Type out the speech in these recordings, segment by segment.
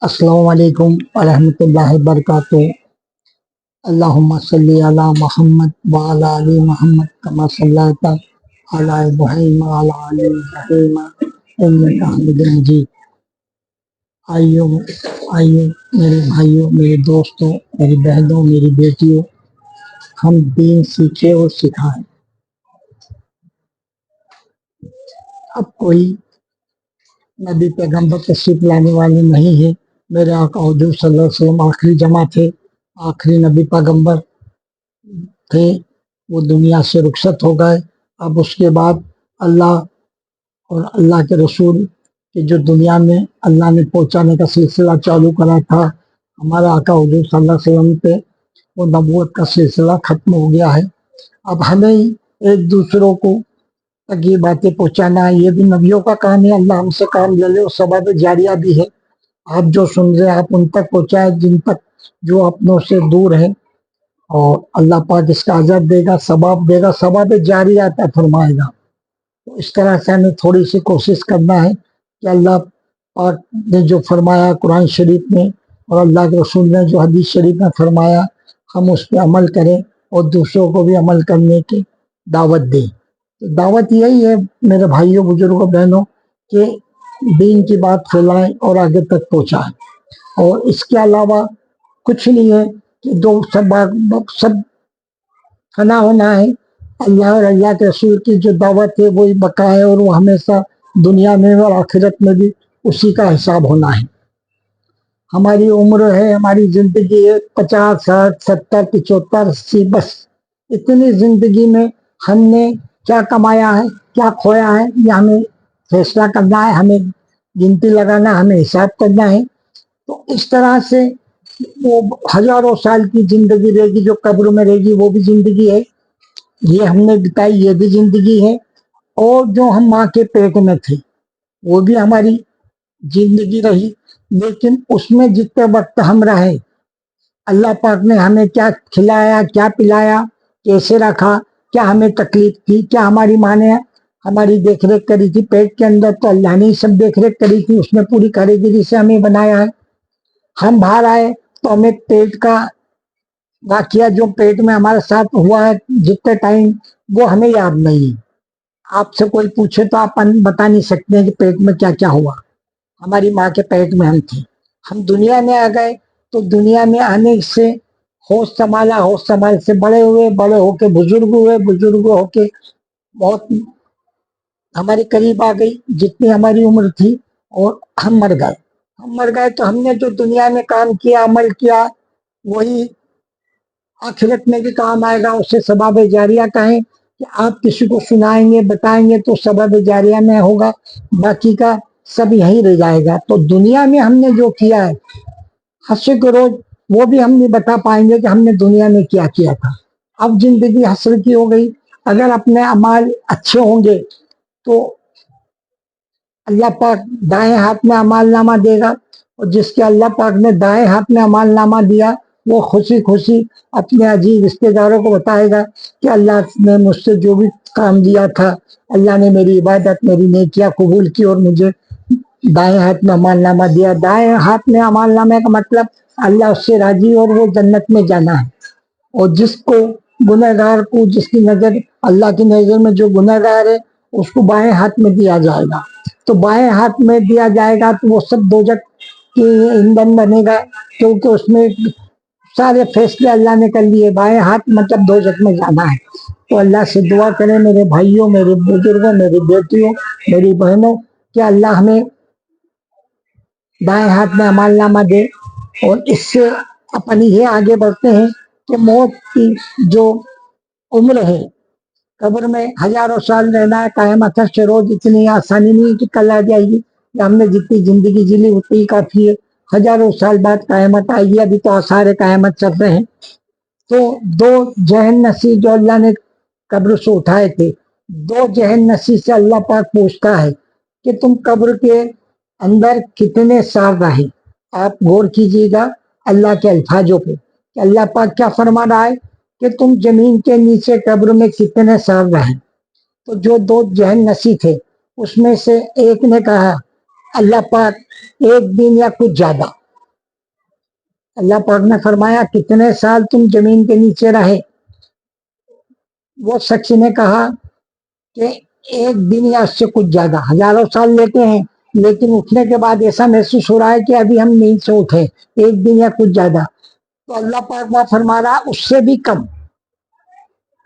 अस्सलाम वालेकुम वरहमतुल्लाहि वबरकातुहू। अल्लाहुम्मा सल्ली अला मुहम्मद व अला आलि मुहम्मद कमा सल्लैता अला इब्राहीम व अला आलि इब्राहीम इन्नका हमीदुम मजीद। आइयो आइयो मेरे भाइयों, मेरे दोस्तों, मेरी बहनों, मेरी बेटियों, हम दीन सीखे और सिखाएं। अब कोई नबी पैगंबर तशरीफ लाने वाले नहीं है। मेरे आका हुजूर सल्लल्लाहु अलैहि वसल्लम आखिरी जमा थे, आखिरी नबी पैगंबर थे। वो दुनिया से रुखसत हो गए। अब उसके बाद अल्लाह और अल्लाह के रसूल के जो दुनिया में अल्लाह ने पहुंचाने का सिलसिला चालू करा था, हमारे आका हुजूर सल्लल्लाहु अलैहि वसल्लम पे वो नबूवत का सिलसिला खत्म हो गया है। अब हमें ही एक दूसरों को तक ये बातें पहुंचाना, ये भी नबियों का काम है। अल्लाह हमसे काम ले ले और सबब जारिया भी है। आप जो सुन रहे हैं आप उन तक पहुंचाए जिन तक जो अपनों से दूर है, और अल्लाह पाक इसका अजर देगा, सबाब देगा, सबाब जारी आता फरमाएगा। तो इस तरह से हमें थोड़ी सी कोशिश करना है कि अल्लाह पाक ने जो फरमाया कुरान शरीफ में और अल्लाह के रसूल ने जो हदीस शरीफ में फरमाया, हम उस पर अमल करें और दूसरों को भी अमल करने की दावत दें। तो दावत यही है मेरे भाइयों, बुजुर्गों, बहनों, कि दीन की बात फैलाएं और आगे तक पहुंचाएं। और इसके अलावा कुछ नहीं है कि जो सब फना होना है। अल्लाह और अल्लाह के रसूल की जो दावत है वही बका है, और वो हमेशा दुनिया में और आखिरत में भी उसी का हिसाब होना है। हमारी उम्र है, हमारी जिंदगी है 50, 60, 70, 75, 80, बस इतनी जिंदगी में हमने क्या कमाया है, क्या खोया है, ये हमें फैसला करना है, हमें गिनती लगाना, हमें हिसाब करना है। तो इस तरह से वो हजारों साल की जिंदगी रहेगी जो कब्र में रहेगी, वो भी जिंदगी है। ये हमने बिताई, ये भी जिंदगी है। और जो हम माँ के पेट में थे वो भी हमारी जिंदगी रही। लेकिन उसमें जितने वक्त हम रहे, अल्लाह पाक ने हमें क्या खिलाया, क्या पिलाया, कैसे रखा, क्या हमें तकलीफ थी, क्या हमारी माँ ने हमारी देख रेख करी थी पेट के अंदर, तो अल्लाह ने सब देख रेख करी थी, उसमें पूरी कारीगरी से हमें बनाया है। हम बाहर आए तो हमें पेट का वाकिया जो पेट में हमारे साथ हुआ है जितने टाइम, वो हमें याद नहीं है। आपसे कोई पूछे तो आप बता नहीं सकते हैं कि पेट में क्या क्या हुआ। हमारी माँ के पेट में हम थे, हम दुनिया में आ गए। तो दुनिया में आने से होश संभाला, होश संभाल से बड़े हुए, बड़े होके बुजुर्ग हुए, बुजुर्ग होके बहुत हमारे करीब आ गई जितनी हमारी उम्र थी, और हम मर गए। हम मर गए तो हमने जो दुनिया में काम किया, अमल किया, वही आखिरत में भी काम आएगा। उससे सबब जारिया कहें कि आप किसी को सुनाएंगे, बताएंगे तो सबब जारिया में होगा, बाकी का सब यहीं रह जाएगा। तो दुनिया में हमने जो किया है, हश्र के रोज वो भी हम नहीं बता पाएंगे कि हमने दुनिया में क्या किया था। अब जिंदगी हश्र की हो गई। अगर अपने अमाल अच्छे होंगे तो अल्लाह पाक दाएं हाथ में अमाल नामा देगा, और जिसके अल्लाह पाक ने दाएं हाथ में अमाल नामा दिया वो खुशी खुशी अपने अजीज रिश्तेदारों को बताएगा कि अल्लाह ने मुझसे जो भी काम दिया था, अल्लाह ने मेरी इबादत, मेरी नेकियां कबूल की और मुझे दाएं हाथ में अमाल नामा दिया। दाएं हाथ में अमाल नामे का मतलब अल्लाह उससे राजी और वो जन्नत में जाना है। और जिसको गुनहगार को, जिसकी नजर अल्लाह की नजर में जो गुनहगार है, उसको बाएं हाथ में दिया जाएगा। तो बाएं हाथ में दिया जाएगा तो वो सब दोजख की ईंधन बनेगा, क्योंकि उसमें सारे फैसले अल्लाह ने कर लिए। बाएं हाथ मतलब दोजख में जाना है। तो अल्लाह से दुआ करें मेरे भाइयों, मेरे बुजुर्गों, मेरी बेटियों, मेरी बहनों, कि अल्लाह हमें दाएं हाथ में अमाल नामा दे। और इससे अपन ये आगे बढ़ते हैं कि मौत की जो उम्र है, कब्र में हजारों साल रहना है, क़यामत से रोज इतनी आसानी नहीं कि कल आ जाएगी। हमने जितनी जिंदगी जी ली उतनी ही काफी है। हजारों साल बाद क़यामत आएगी, अभी तो आसार क़यामत चल रहे हैं। तो दो जहन नसी जो अल्लाह ने कब्र से उठाए थे, दो जहन नसी से अल्लाह पाक पूछता है कि तुम कब्र के अंदर कितने साल रहे। आप गौर कीजिएगा अल्लाह के अल्फाजों पे कि अल्लाह पाक क्या फरमा रहा है कि तुम जमीन के नीचे कब्र में कितने साल रहे। तो जो दो जहन नसी थे उसमें से एक ने कहा अल्लाह पाक 1 दिन या कुछ ज्यादा। اللہ پاک نے فرمایا کتنے سال تم زمین کے نیچے رہے؟ وہ شخص نے کہا کہ ایک دن یا اس سے کچھ زیادہ، ہزاروں سال لیتے ہیں، لیکن اٹھنے کے بعد ایسا محسوس ہو رہا ہے کہ ابھی ہم نیند سے اٹھے، ایک دن یا کچھ زیادہ۔ تو اللہ پاک وہ فرما رہا اس سے بھی کم۔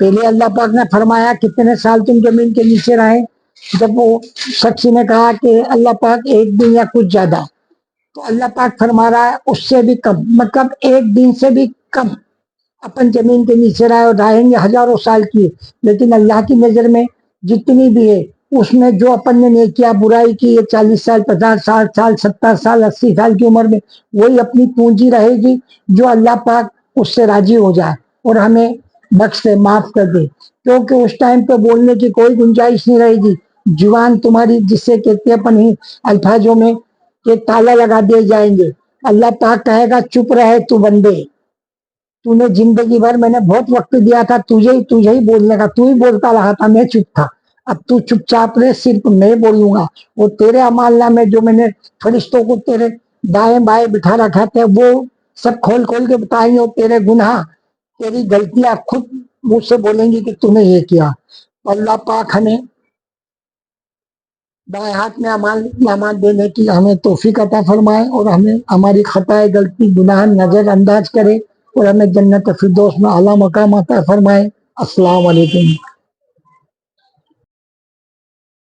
پہلے اللہ پاک نے فرمایا کتنے سال تم زمین کے نیچے رہے، جب وہ شخص نے کہا کہ اللہ پاک ایک دن یا کچھ زیادہ، تو اللہ پاک فرما رہا ہے اس سے بھی کم، مطلب ایک دن سے بھی کم اپن زمین کے نیچے رہے اور رہیں گے ہزاروں سال کی، لیکن اللہ کی نظر میں جتنی بھی ہے اس میں جو اپن نے نیکیاں برائی کی ہے 40 سال 50 سال 70 سال 80 سال کی عمر میں، وہی اپنی پونجی رہے گی جو اللہ پاک اس سے راضی ہو جائے اور ہمیں بخش دے، معاف کر دے، کیونکہ اس ٹائم پہ بولنے کی کوئی گنجائش نہیں رہے گی۔ جوان تمہاری جسے کہتے ہیں اپن ہی الفاظوں میں کہ تالا لگا دیے جائیں گے۔ اللہ پاک کہے گا چپ رہے تو بندے، تو نے زندگی بھر میں نے بہت وقت دیا تھا تجھے ہی بولنے کا، تو ہی بولتا رہا تھا، میں چپ تھا، اب تو چپ چاپ رہے، صرف میں بولوں گا، اور تیرے اعمال نامے جو میں نے فرشتوں کو تیرے دائیں بائیں بٹھا رکھا تھا وہ سب کھول کھول کے بتائیں گے، اور تیرے گناہ تیری غلطیاں خود منہ سے بولیں گی کہ تو نے یہ کیا۔ اللہ پاک ہمیں دائیں ہاتھ میں اعمال نامات دینے کی ہمیں توفیق عطا فرمائے، اور ہمیں ہماری خطائے غلطی گناہ نظر انداز کرے، اور ہمیں جنت فردوس میں اعلیٰ مقام عطا فرمائے۔ السلام علیکم۔